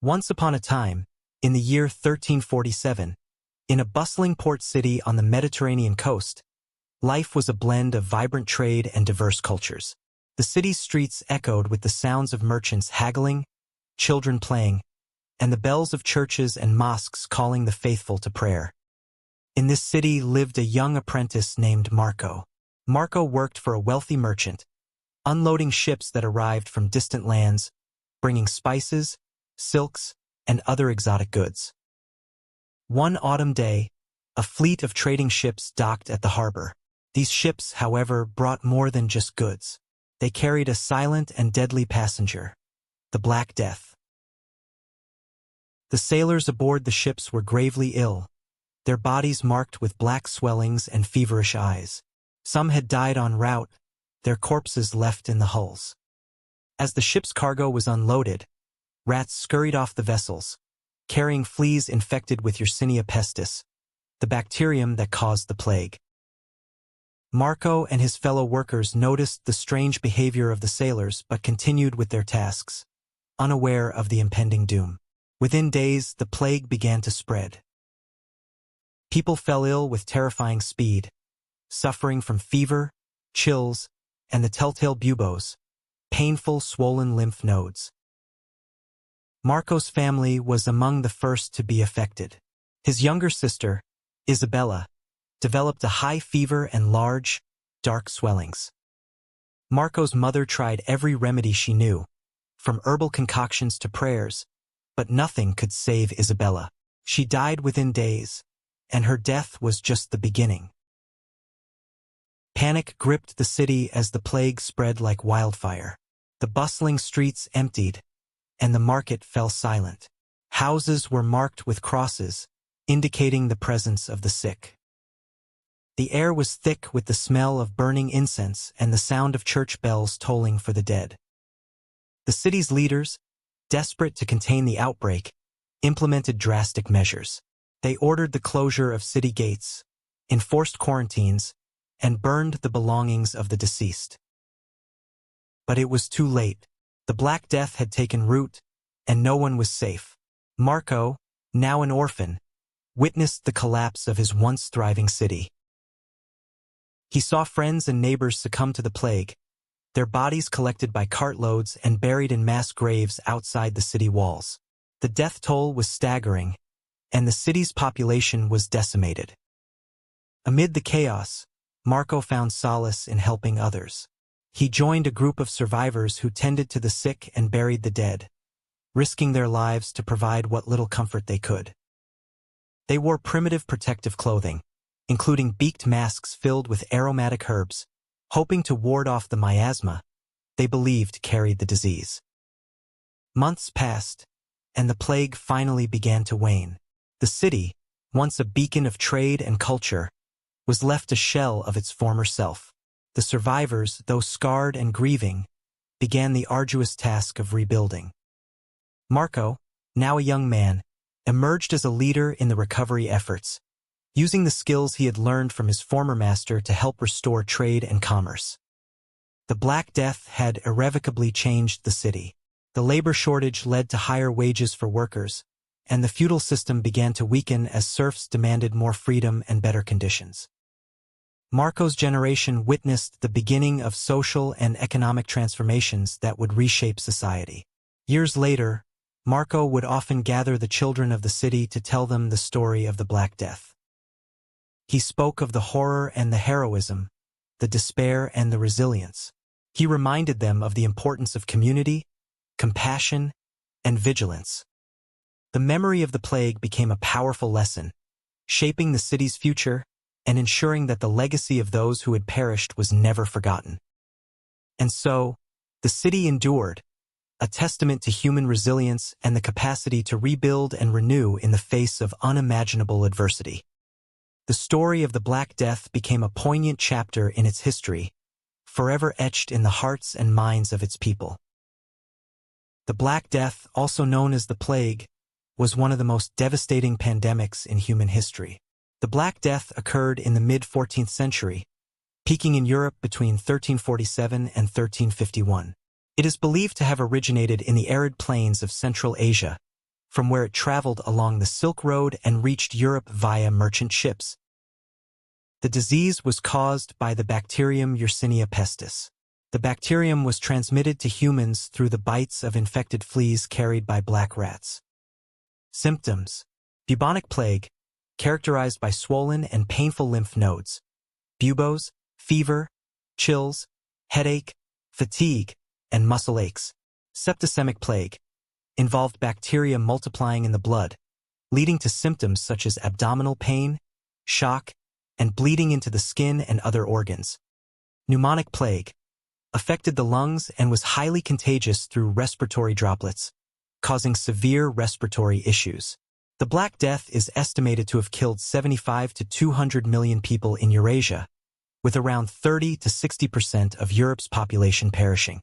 Once upon a time, in the year 1347, in a bustling port city on the Mediterranean coast, life was a blend of vibrant trade and diverse cultures. The city's streets echoed with the sounds of merchants haggling, children playing, and the bells of churches and mosques calling the faithful to prayer. In this city lived a young apprentice named Marco. Marco worked for a wealthy merchant, unloading ships that arrived from distant lands, bringing spices, silks, and other exotic goods. One autumn day, a fleet of trading ships docked at the harbor. These ships, however, brought more than just goods. They carried a silent and deadly passenger, the Black Death. The sailors aboard the ships were gravely ill, their bodies marked with black swellings and feverish eyes. Some had died en route, their corpses left in the hulls. As the ship's cargo was unloaded, rats scurried off the vessels, carrying fleas infected with Yersinia pestis, the bacterium that caused the plague. Marco and his fellow workers noticed the strange behavior of the sailors but continued with their tasks, unaware of the impending doom. Within days, the plague began to spread. People fell ill with terrifying speed, suffering from fever, chills, and the telltale buboes, painful swollen lymph nodes. Marco's family was among the first to be affected. His younger sister, Isabella, developed a high fever and large, dark swellings. Marco's mother tried every remedy she knew, from herbal concoctions to prayers, but nothing could save Isabella. She died within days, and her death was just the beginning. Panic gripped the city as the plague spread like wildfire. The bustling streets emptied, and the market fell silent. Houses were marked with crosses, indicating the presence of the sick. The air was thick with the smell of burning incense and the sound of church bells tolling for the dead. The city's leaders, desperate to contain the outbreak, implemented drastic measures. They ordered the closure of city gates, enforced quarantines, and burned the belongings of the deceased. But it was too late. The Black Death had taken root, and no one was safe. Marco, now an orphan, witnessed the collapse of his once thriving city. He saw friends and neighbors succumb to the plague, their bodies collected by cartloads and buried in mass graves outside the city walls. The death toll was staggering, and the city's population was decimated. Amid the chaos, Marco found solace in helping others. He joined a group of survivors who tended to the sick and buried the dead, risking their lives to provide what little comfort they could. They wore primitive protective clothing, including beaked masks filled with aromatic herbs, hoping to ward off the miasma they believed carried the disease. Months passed, and the plague finally began to wane. The city, once a beacon of trade and culture, was left a shell of its former self. The survivors, though scarred and grieving, began the arduous task of rebuilding. Marco, now a young man, emerged as a leader in the recovery efforts, using the skills he had learned from his former master to help restore trade and commerce. The Black Death had irrevocably changed the city. The labor shortage led to higher wages for workers, and the feudal system began to weaken as serfs demanded more freedom and better conditions. Marco's generation witnessed the beginning of social and economic transformations that would reshape society. Years later, Marco would often gather the children of the city to tell them the story of the Black Death. He spoke of the horror and the heroism, the despair and the resilience. He reminded them of the importance of community, compassion, and vigilance. The memory of the plague became a powerful lesson, shaping the city's future and ensuring that the legacy of those who had perished was never forgotten. And so, the city endured, a testament to human resilience and the capacity to rebuild and renew in the face of unimaginable adversity. The story of the Black Death became a poignant chapter in its history, forever etched in the hearts and minds of its people. The Black Death, also known as the Plague, was one of the most devastating pandemics in human history. The Black Death occurred in the mid-14th century, peaking in Europe between 1347 and 1351. It is believed to have originated in the arid plains of Central Asia, from where it traveled along the Silk Road and reached Europe via merchant ships. The disease was caused by the bacterium Yersinia pestis. The bacterium was transmitted to humans through the bites of infected fleas carried by black rats. Symptoms: bubonic plague, characterized by swollen and painful lymph nodes, buboes, fever, chills, headache, fatigue, and muscle aches. Septicemic plague involved bacteria multiplying in the blood, leading to symptoms such as abdominal pain, shock, and bleeding into the skin and other organs. Pneumonic plague affected the lungs and was highly contagious through respiratory droplets, causing severe respiratory issues. The Black Death is estimated to have killed 75 to 200 million people in Eurasia, with around 30 to 60% of Europe's population perishing.